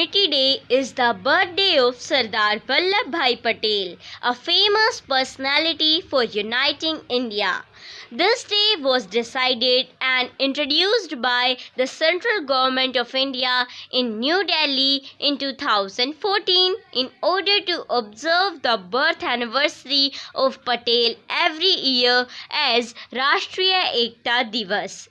Unity Day is the birthday of Sardar Vallabhbhai Patel, a famous personality for uniting India. This day was decided and introduced by the central government of India in New Delhi in 2014 in order to observe the birth anniversary of Patel every year as Rashtriya Ekta Divas.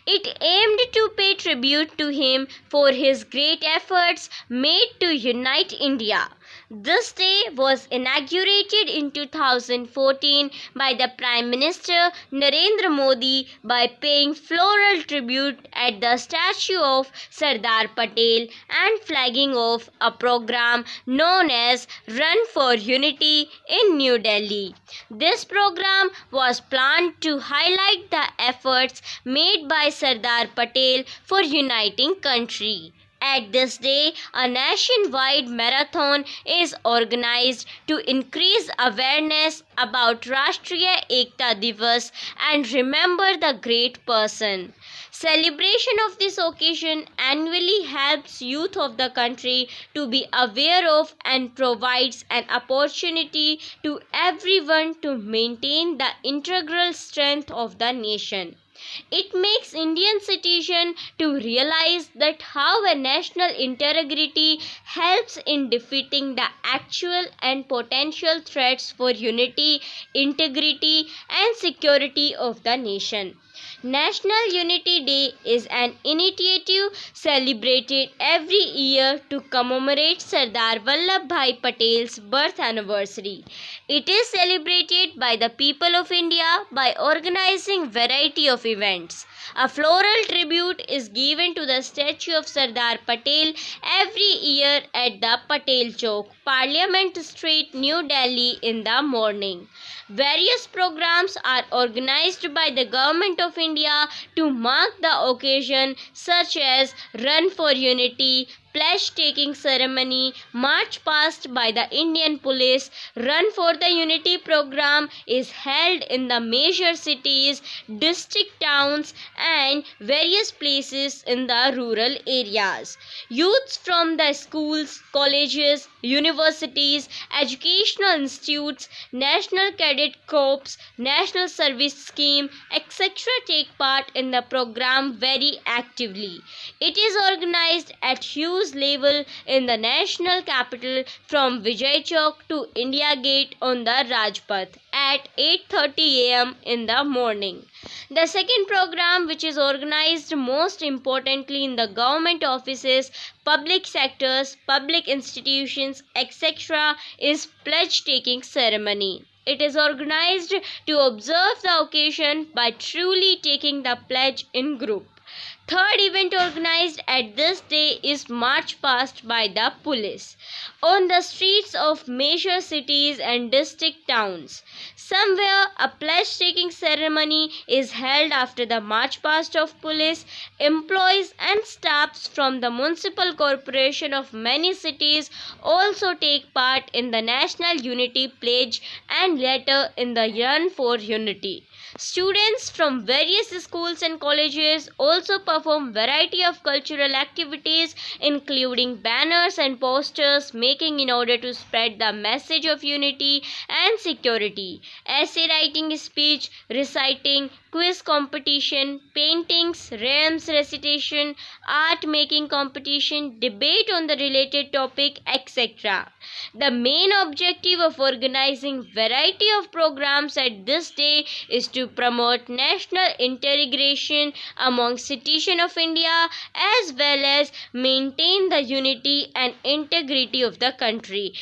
It aimed to pay tribute to him for his great efforts made to unite India. This day was inaugurated in 2014 by the Prime Minister Narendra Modi by paying floral tribute at the statue of Sardar Patel and flagging off a program known as Run for Unity in New Delhi. This program was planned to highlight the efforts made by Sardar Patel for uniting country. At this day, a nationwide marathon is organized to increase awareness about Rashtriya Ekta Divas and remember the great person. Celebration of this occasion annually helps youth of the country to be aware of and provides an opportunity to everyone to maintain the integral strength of the nation. It makes Indian citizens to realize that how a national integrity helps in defeating the actual and potential threats for unity, integrity and security of the nation. National Unity Day is an initiative celebrated every year to commemorate Sardar Vallabhbhai Patel's birth anniversary. It is celebrated by the people of India by organizing variety of events. A floral tribute is given to the statue of Sardar Patel every year at the Patel Chowk, Parliament Street, New Delhi in the morning. Various programs are organized by the Government of India to mark the occasion, such as Run for Unity, pledge taking ceremony, march past by the Indian Police. Run for the Unity program is held in the major cities, district towns and various places in the rural areas. Youths from the schools, colleges, universities, educational institutes, National Cadet Corps, National Service Scheme, etc. take part in the program very actively. It is organized at huge level in the national capital from Vijay Chowk to India Gate on the Rajpath at 8:30 am in the morning. The second program, which is organized most importantly in the government offices, public sectors, public institutions, etc., is pledge taking ceremony. It is organized to observe the occasion by truly taking the pledge in group. Third event organized at this day is March Past by the police on the streets of major cities and district towns. Somewhere a pledge taking ceremony is held after the March Past of police. Employees and staffs from the municipal corporation of many cities also take part in the National Unity Pledge and later in the Run for Unity. Students from various schools and colleges also perform variety of cultural activities including banners and posters making in order to spread the message of unity and security. Essay writing, speech, reciting, quiz competition, paintings, rhymes recitation, art making competition, debate on the related topic, etc. The main objective of organizing variety of programs at this day is to promote national integration among citizens of India as well as maintain the unity and integrity of the country.